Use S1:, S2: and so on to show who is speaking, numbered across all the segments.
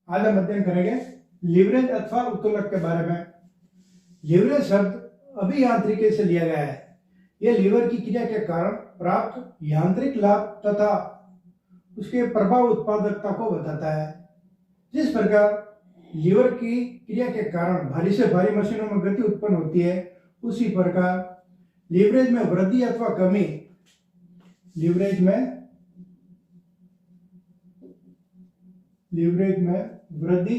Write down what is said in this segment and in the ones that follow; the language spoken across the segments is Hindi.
S1: आज हम अध्ययन करेंगे लीवरेज अथवा उत्तोलक के बारे में। लीवरेज शब्द अभियांत्रिकी से लिया गया है। यह लीवर की क्रिया के कारण प्राप्त यांत्रिक लाभ तथा उसके प्रभाव उत्पादकता को बताता है। जिस प्रकार लीवर की क्रिया के कारण भारी से भारी मशीनों में गति उत्पन्न होती है, उसी प्रकार लीवरेज में वृद्धि अथवा कमी लीवरेज में वृद्धि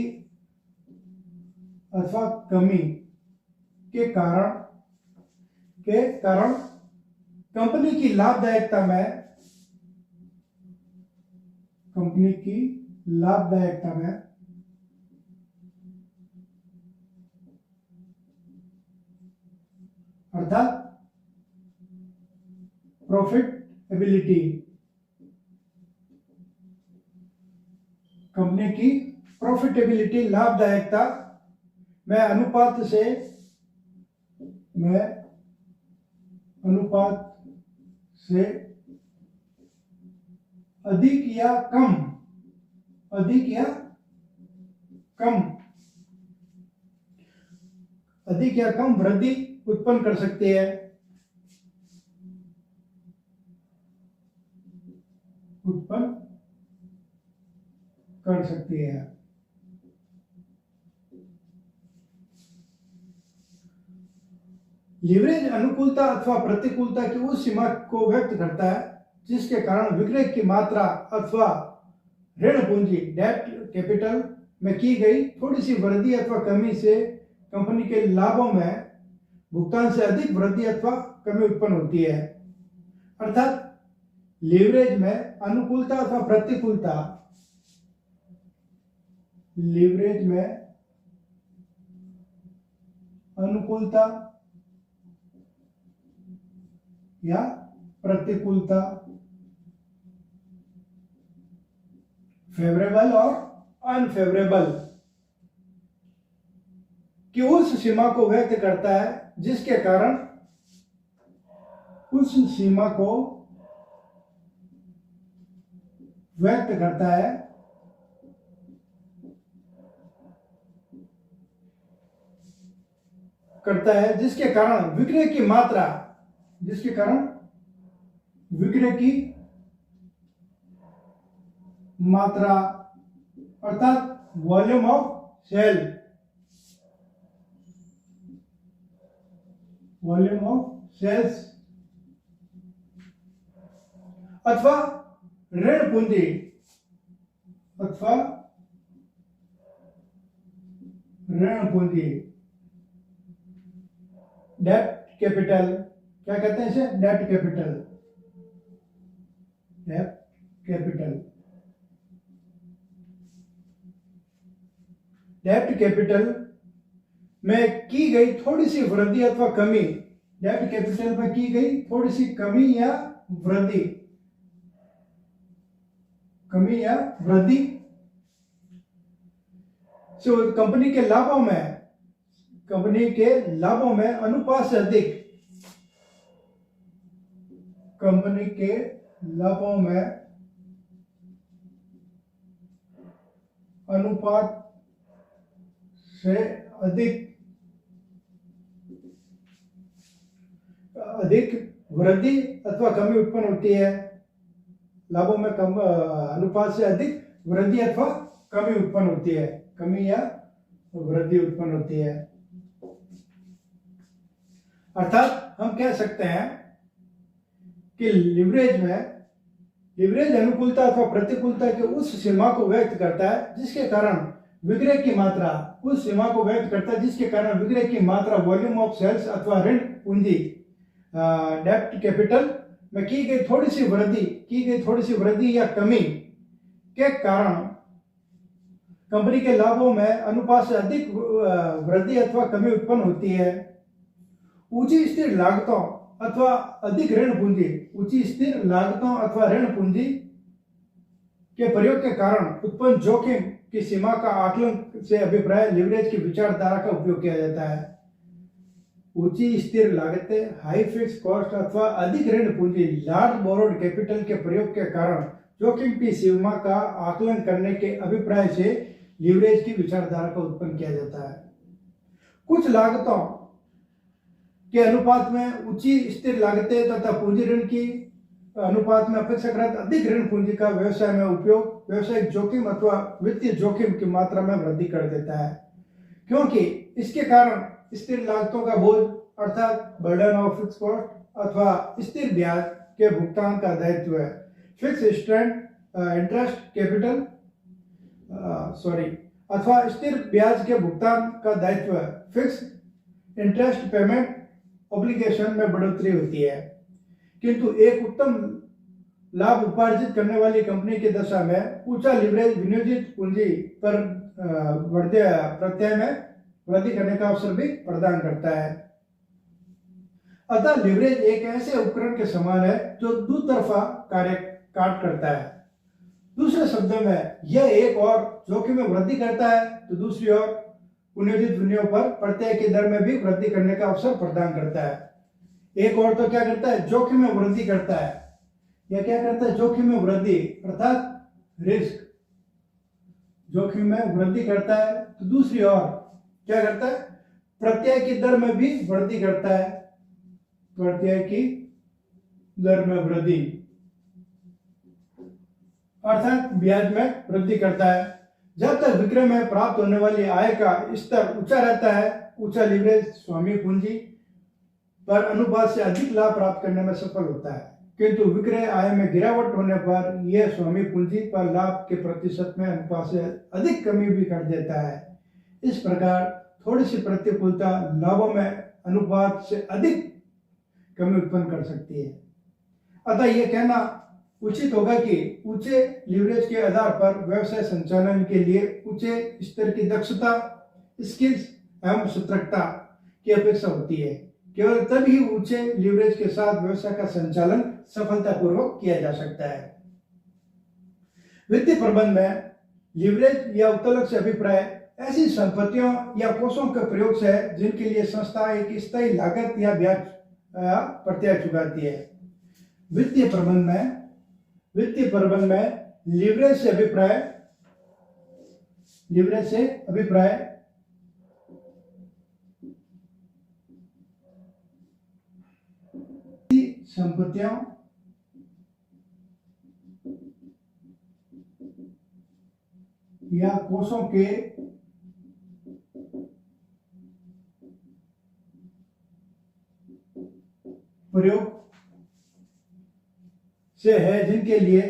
S1: अथवा कमी के कारण कंपनी की लाभदायकता में अर्थात प्रॉफिटेबिलिटी, कंपनी की प्रॉफिटेबिलिटी लाभदायकता में अनुपात से अधिक या कम वृद्धि उत्पन्न कर सकती है। लीवरेज अनुकूलता अथवा प्रतिकूलता की उस सीमा को व्यक्त करता है जिसके कारण विक्रय की मात्रा अथवा ऋण पूंजी डेट कैपिटल में की गई थोड़ी सी वृद्धि अथवा कमी से कंपनी के लाभों में भुगतान से अधिक वृद्धि अथवा कमी उत्पन्न होती है। अर्थात लीवरेज में अनुकूलता अथवा प्रतिकूलता लीवरेज में अनुकूलता या प्रतिकूलता, फेवरेबल और अनफेवरेबल की उस सीमा को व्यक्त करता है जिसके कारण विक्रय की मात्रा अर्थात वॉल्यूम ऑफ सेल्स अथवा ऋण पूंजी डेट कैपिटल, क्या कहते हैं इसे? डेट कैपिटल में की गई थोड़ी सी वृद्धि अथवा कमी, डेट कैपिटल में की गई थोड़ी सी कमी या वृद्धि से कंपनी के लाभों में अनुपात से अधिक अधिक वृद्धि अथवा कमी उत्पन्न होती है। लाभों में अनुपात से अधिक वृद्धि अथवा कमी उत्पन्न होती है, कमी या वृद्धि उत्पन्न होती है। अर्थात हम कह सकते हैं कि लीवरेज अनुकूलता अथवा प्रतिकूलता की उस सीमा को व्यक्त करता है जिसके कारण विक्रय की मात्रा वॉल्यूम ऑफ सेल्स अथवा ऋण पूंजी डेट कैपिटल में की गई थोड़ी सी वृद्धि या कमी के कारण कंपनी के लाभों में अनुपात से अधिक वृद्धि अथवा कमी उत्पन्न होती है। ऊंची स्थिर लागतों अथवा अधिक ऋण पूंजी के प्रयोग के कारण उत्पन्न जोखिम की सीमा का आकलन से अभिप्राय लीवरेज की विचारधारा का उपयोग किया जाता है। ऊंची स्थिर लागतें, हाई फिक्स कॉस्ट अथवा अधिक ऋण पूंजी, लार्ज बोरोड कैपिटल के प्रयोग के कारण जोखिम की सीमा का आकलन करने के अभिप्राय से लीवरेज की विचारधारा का उत्पन्न किया जाता है। कुछ लागतों के अनुपात में ऊंची स्थिर लागतें तथा पूंजी ऋण की अनुपात में अपेक्षाकृत अधिक ऋण पूंजी का व्यवसाय में उपयोग व्यावसायिक जोखिम अथवा वित्तीय जोखिम की मात्रा में वृद्धि कर देता है, क्योंकि इसके कारण स्थिर लागतों का बोझ अर्थात बर्डन ऑफ फिक्स कॉस्ट अथवा स्थिर ब्याज के भुगतान का दायित्व है। फिक्स इंटरेस्ट कैपिटल अथवा स्थिर ब्याज के भुगतान का दायित्व फिक्स इंटरेस्ट पेमेंट ऑब्लिगेशन में बढ़ोतरी होती है, किंतु एक उत्तम लाभ उपार्जित करने वाली कंपनी की दशा में ऊंचा लिवरेज विनियोजित पूंजी पर प्रत्यय में वृद्धि करने का अवसर भी प्रदान करता है। अतः लिवरेज एक ऐसे उपकरण के समान है जो दुतरफा कार्य करता है। दूसरे शब्दों में यह एक और जोखिम में वृद्धि करता है तो दूसरी ओर पुनर्जित विनियोग पर प्रत्यय की दर में भी वृद्धि करने का अवसर प्रदान करता है। एक और तो क्या करता है, जोखिम में वृद्धि करता है। यह क्या करता है, जोखिम में वृद्धि अर्थात रिस्क, जोखिम में वृद्धि करता है। तो दूसरी ओर क्या करता है, प्रत्यय की दर में भी वृद्धि करता है, प्रत्यय की दर में वृद्धि अर्थात ब्याज में वृद्धि करता है। जब तक विक्रय में प्राप्त होने वाली आय का स्तर ऊंचा रहता है, ऊंचा लिवरेज स्वामी पूंजी पर अनुपात से अधिक लाभ प्राप्त करने में सफल होता है, किंतु विक्रय आय में गिरावट होने पर यह स्वामी पूंजी पर लाभ के प्रतिशत में अनुपात से अधिक कमी भी कर देता है। इस प्रकार थोड़ी सी प्रतिकूलता लाभों में अनुपात से अधिक कमी उत्पन्न कर सकती है। अतः यह कहना उचित होगा कि ऊंचे लीवरेज के आधार पर व्यवसाय संचालन के लिए ऊंचे स्तर की दक्षता, स्किल्स एवं सतर्कता की अपेक्षा होती है। केवल तभी ऊंचे लीवरेज के साथ व्यवसाय का संचालन सफलतापूर्वक किया जा सकता है। वित्तीय प्रबंधन में लीवरेज या उत्तोलन से अभिप्राय ऐसी संपत्तियों या कोषों के प्रयोग से है जिनके लिए संस्था एक स्थायी लागत या ब्याज प्रत्यय चुकाती है। वित्तीय प्रबंधन में लीवरेज से अभिप्राय संपत्तियों या कोषों के प्रयोग से है जिनके लिए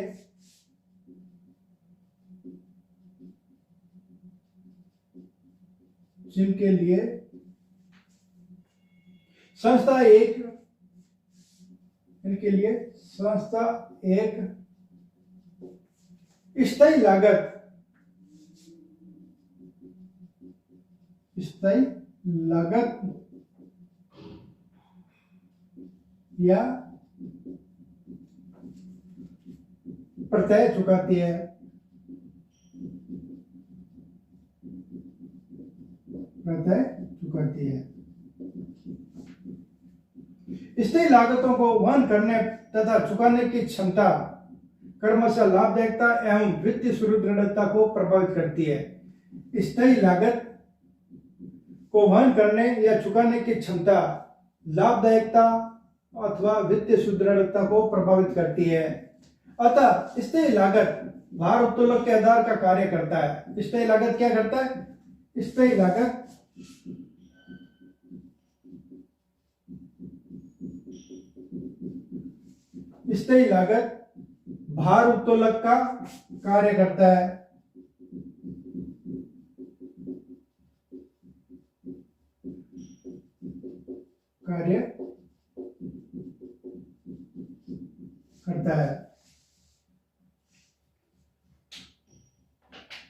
S1: संस्था एक स्थायी लागत या प्रत्यय चुकाती है। स्थायी लागतों को वहन करने तथा चुकाने की क्षमता क्रमशः लाभदायकता एवं वित्तीय सुदृढ़ता को प्रभावित करती है। स्थायी लागत को वहन करने या चुकाने की क्षमता लाभदायकता अथवा वित्तीय सुदृढ़ता को प्रभावित करती है। अतः स्थायी लागत भार उत्तोलक के आधार का कार्य करता है। स्थायी लागत क्या करता है? स्थायी लागत भार उत्तोलक का कार्य करता है।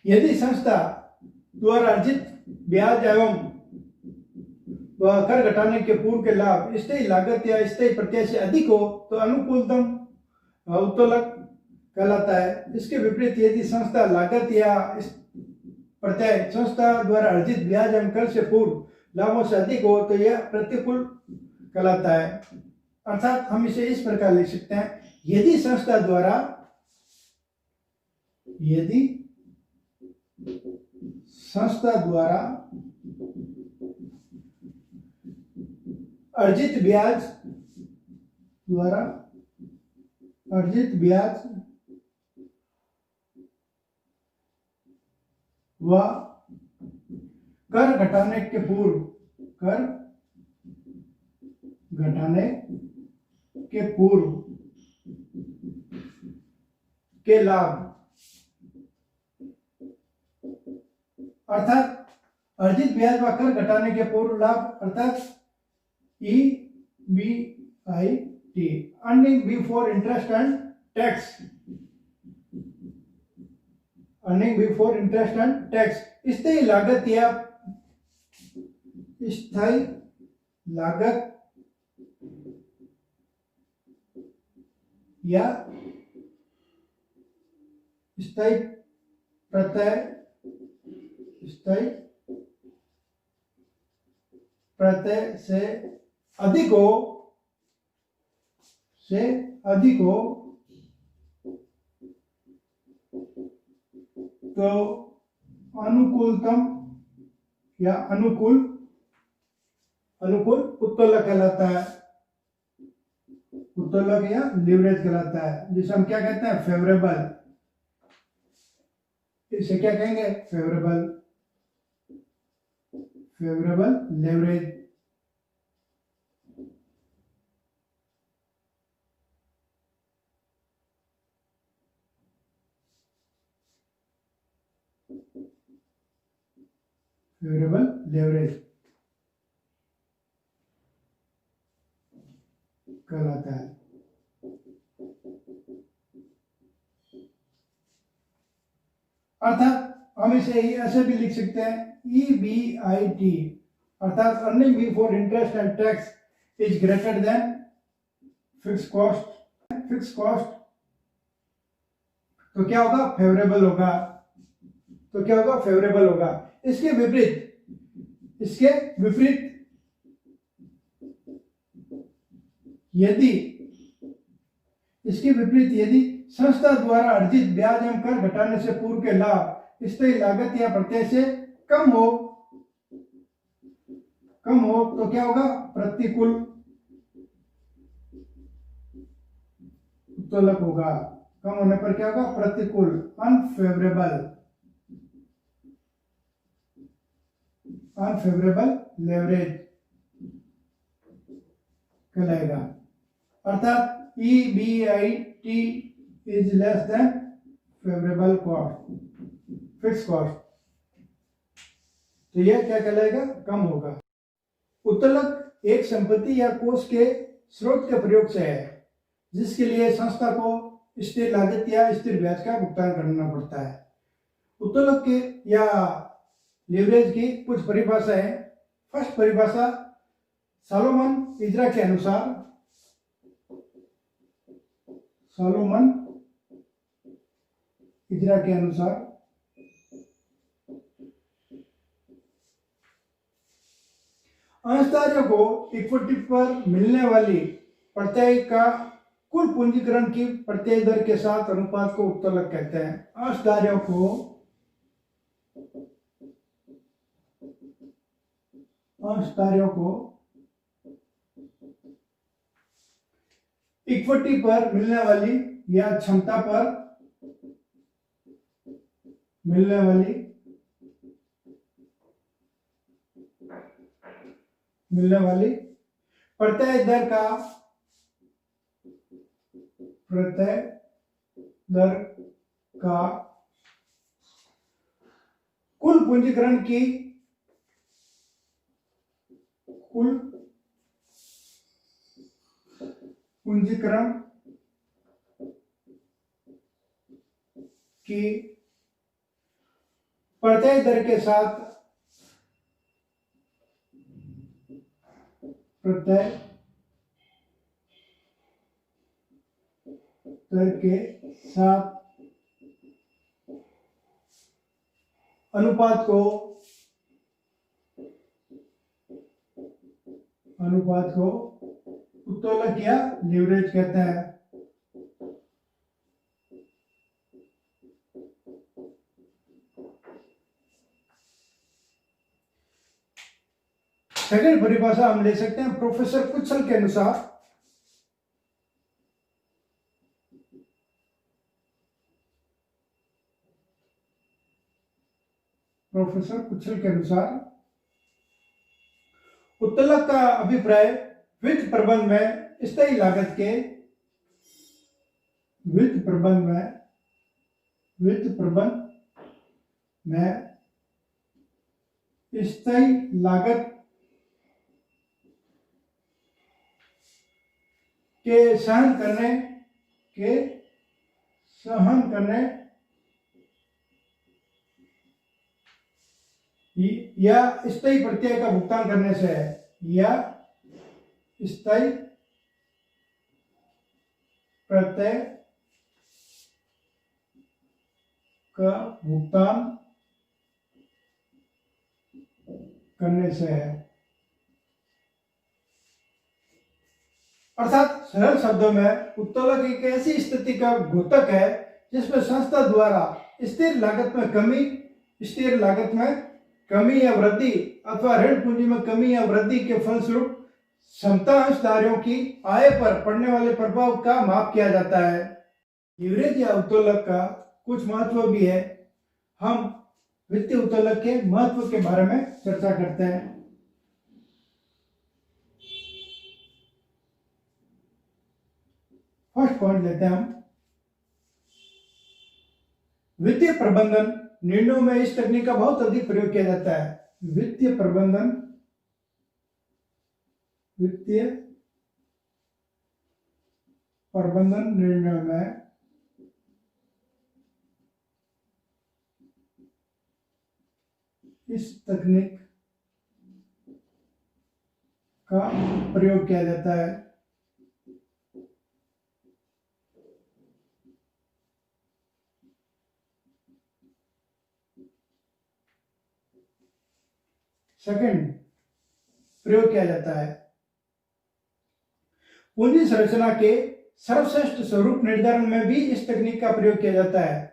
S1: यदि संस्था द्वारा अर्जित ब्याज एवं कर घटाने के पूर्व के लाभ स्थायी लागत या स्थायी प्रत्यय से अधिक हो तो अनुकूलतम उत्तोलक कहलाता है। इसके विपरीत यदि संस्था लागत या प्रत्यय संस्था द्वारा अर्जित ब्याज एवं कर से पूर्व लाभों से अधिक हो तो यह प्रतिकूल कहलाता है। अर्थात हम इसे इस प्रकार लिख सकते हैं, यदि संस्था द्वारा संस्था द्वारा अर्जित ब्याज व कर घटाने के पूर्व के लाभ, अर्थात अर्जित ब्याज व कर घटाने के पूर्व लाभ अर्थात EBIT, earning before interest and tax, स्थायी लागत या स्थायी प्रत्यय से अधिक हो तो अनुकूलतम या अनुकूल उत्तोलक कहलाता है, उत्तोलक या लीवरेज कहलाता है, जिसे हम क्या कहते हैं, फेवरेबल। इसे क्या कहेंगे, फेवरेबल लेवरेज। फेवरेबल लेवरेज कहलाता है। अर्थात हम इसे ऐसे भी लिख सकते हैं, EBIT अर्थात earning before interest and tax is greater than fix cost. तो क्या होगा, फेवरेबल होगा। इसके विपरीत यदि संस्था द्वारा अर्जित ब्याज एवं कर घटाने से पूर्व के लाभ स्थायी लागत या प्रत्यय से कम हो तो क्या होगा, प्रतिकूल उत्तोलक होगा। कम होने पर क्या होगा, प्रतिकूल, अनफेवरेबल लेवरेज कहलाएगा। अर्थात EBIT is less than favourable fix cost. तो यह क्या कहलाएगा, कम होगा। उत्तोलक एक संपत्ति या कोष के स्रोत के प्रयोग से है जिसके लिए संस्था को स्थिर लागत या स्थिर ब्याज का भुगतान करना पड़ता है। उत्तोलक के या लीवरेज की कुछ परिभाषा है। फर्स्ट परिभाषा सॉलोमन इजरा के अनुसार, अंशधारियों को इक्विटी पर मिलने वाली प्रत्यय का कुल पूंजीकरण की प्रत्यय दर के साथ अनुपात को उत्तोलक कहते हैं। अंशधारियों को इक्विटी पर मिलने वाली या क्षमता पर मिलने वाली प्रत्यय दर का कुल पूंजीकरण की प्रत्यय दर के साथ अनुपात को उत्तोलक या लीवरेज कहते हैं। सेकंड परिभाषा हम ले सकते हैं प्रोफेसर कुशल के अनुसार। प्रोफेसर कुशल के अनुसार उत्तोलक का अभिप्राय वित्त प्रबंध में स्थायी लागत के वित्त प्रबंध में स्थायी लागत के सहन करने या स्थायी प्रत्यय का भुगतान करने से है, या स्थायी प्रत्यय का भुगतान करने से है। अर्थात सरल शब्दों में उत्तोलक एक ऐसी स्थिति का घोतक है जिसमें संस्था द्वारा स्थिर लागत में कमी या वृद्धि अथवा ऋण पूंजी में कमी या वृद्धि के फलस्वरूप क्षमता अंशधारियों की आय पर पड़ने वाले प्रभाव का माप किया जाता है। लीवरेज या उत्तोलक का कुछ महत्व भी है। हम वित्तीय उत्तोलक के महत्व के बारे में चर्चा करते हैं। फर्स्ट पॉइंट लेते हैं हम, वित्तीय प्रबंधन निर्णयों में इस तकनीक का बहुत अधिक प्रयोग किया जाता है। वित्तीय प्रबंधन निर्णयों में इस तकनीक का प्रयोग किया जाता है। सेकंड, प्रयोग किया जाता है पूंजी संरचना के सर्वश्रेष्ठ स्वरूप निर्धारण में भी इस तकनीक का प्रयोग किया जाता है।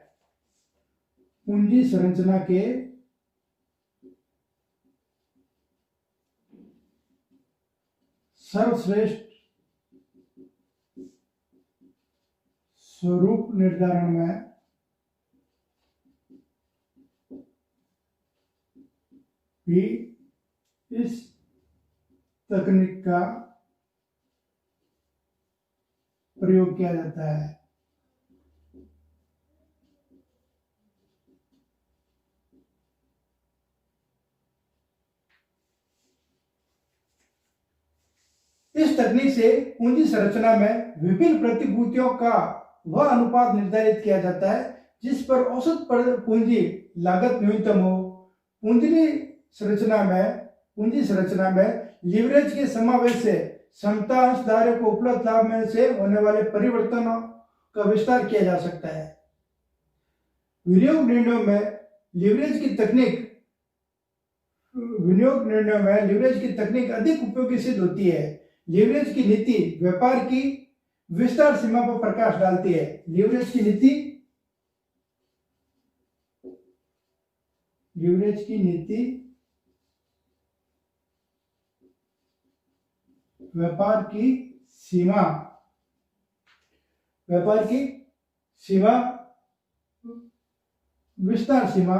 S1: पूंजी संरचना के सर्वश्रेष्ठ स्वरूप निर्धारण में भी इस तकनीक का प्रयोग किया जाता है। इस तकनीक से पूंजी संरचना में विभिन्न प्रतिभूतियों का वह अनुपात निर्धारित किया जाता है जिस पर औसत पूंजी लागत न्यूनतम हो। पूंजी संरचना में लीवरेज के समावेश से क्षमता अंशधारियों को उपलब्ध लाभ में से होने वाले परिवर्तनों का विस्तार किया जा सकता है। विनियोग निर्णयों में लीवरेज की तकनीक अधिक उपयोगी सिद्ध होती है। लीवरेज की नीति व्यापार की विस्तार सीमा पर प्रकाश डालती है। लीवरेज की नीति व्यापार की विस्तार सीमा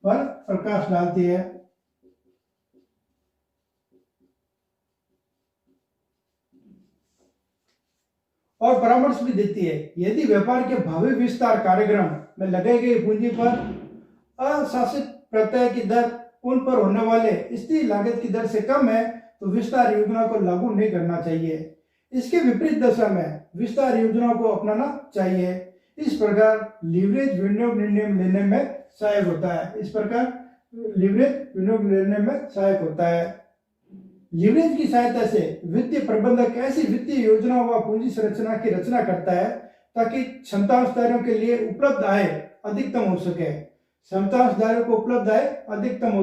S1: पर प्रकाश डालती है। और परामर्श भी देती है। यदि व्यापार के भावी विस्तार कार्यक्रम में लगाई गई पूंजी पर अशासित प्रत्यय की दर उन पर होने वाले स्थिर लागत की दर से कम है तो विस्तार योजना को लागू नहीं करना चाहिए। इसके विपरीत दशा में विस्तार योजना को अपनाना चाहिए। इस प्रकार लीवरेज विनियोग निर्णय लेने में सहायक होता है। लीवरेज की सहायता से वित्तीय प्रबंधक ऐसी वित्तीय योजना व पूंजी संरचना की रचना करता है ताकि क्षमता अंशधारियों के लिए उपलब्ध आय अधिकतम हो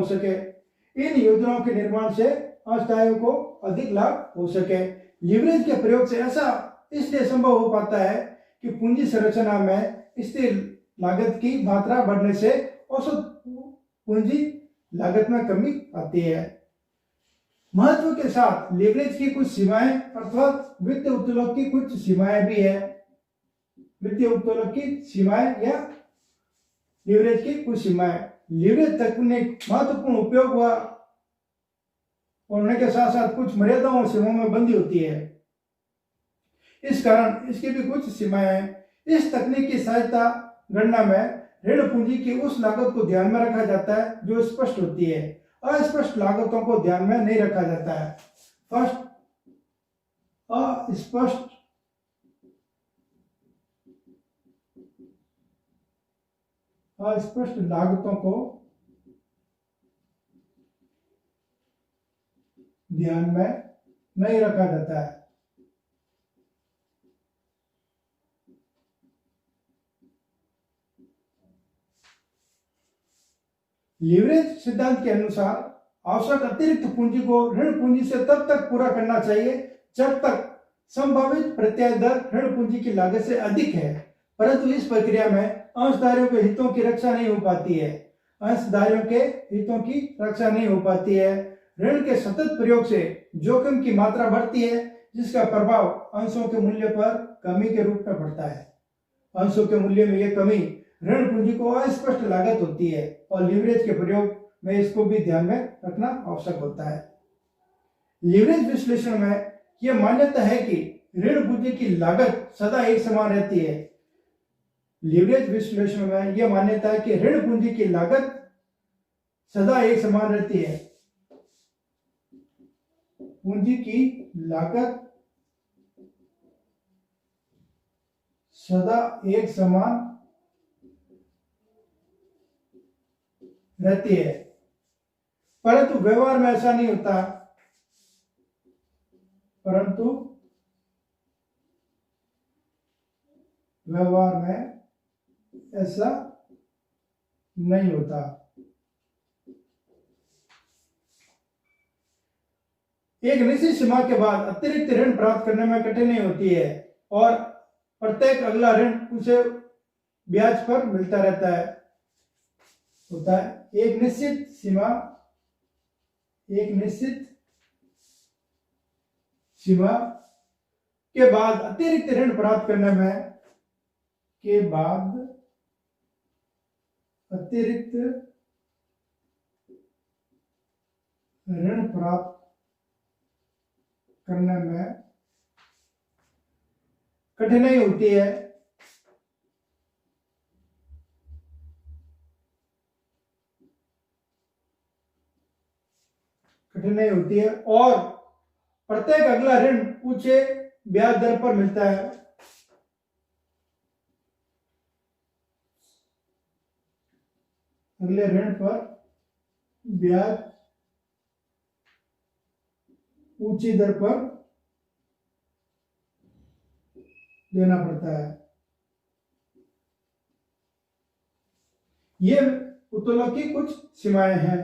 S1: सके। इन योजनाओं के निर्माण से अंशधारियों को अधिक लाभ हो सके। लीवरेज के प्रयोग से ऐसा इसलिए संभव हो पाता है कि पूंजी संरचना में स्थिर लागत की मात्रा बढ़ने से औसत पूंजी लागत में कमी आती है। महत्व के साथ लीवरेज की कुछ सीमाएं अर्थात वित्तीय उत्तोलन की कुछ सीमाएं भी है। वित्तीय उत्तोलन की सीमाएं या लीवरेज की कुछ सीमाएं। लीवरेज तकनीक महत्वपूर्ण उपयोग व होने के साथ साथ कुछ मर्यादाओं और सीमाओं में बंधी होती है। इस कारण इसकी भी कुछ सीमाएं हैं। इस तकनीक की सहायता गणना में ऋण पूंजी की उस लागत को ध्यान में रखा जाता है जो स्पष्ट होती है। अस्पष्ट लागतों को ध्यान में नहीं रखा जाता है। फर्स्ट, अस्पष्ट लागतों को ध्यान में नहीं रखा जाता है। लीवरेज सिद्धांत के अनुसार आवश्यक अतिरिक्त पूंजी को ऋण पूंजी से तब तक पूरा करना चाहिए जब तक संभावित प्रत्याय दर ऋण पूंजी की लागत से अधिक है, परंतु इस प्रक्रिया में अंशधारियों के हितों की रक्षा नहीं हो पाती है। अंशधारियों के हितों की रक्षा नहीं हो पाती है। ऋण के सतत प्रयोग से जोखिम की मात्रा बढ़ती है, जिसका प्रभाव अंशों के मूल्य पर कमी के रूप में पड़ता है। अंशों के मूल्य में यह कमी ऋण पूंजी को अस्पष्ट लागत होती है और लीवरेज के प्रयोग में इसको भी ध्यान में रखना आवश्यक होता है। लीवरेज विश्लेषण में यह मान्यता है कि ऋण पूंजी की लागत सदा एक समान रहती है। लीवरेज विश्लेषण में यह मान्यता है कि ऋण पूंजी की लागत सदा एक समान रहती है। पूंजी की लागत सदा एक समान रहती है, परंतु व्यवहार में ऐसा नहीं होता। परंतु व्यवहार में ऐसा नहीं होता। एक निश्चित सीमा के बाद अतिरिक्त ऋण प्राप्त करने में कठिनाई होती है और प्रत्येक अगला ऋण उसे ब्याज पर मिलता रहता है होता है। एक निश्चित सीमा के बाद अतिरिक्त ऋण प्राप्त करने में अतिरिक्त ऋण प्राप्त करने में कठिनाई होती है। और प्रत्येक अगला ऋण ऊंचे ब्याज दर पर मिलता है। अगले ऋण पर ब्याज ऊंची दर पर देना पड़ता है। ये उत्तोलन की कुछ सीमाएं हैं।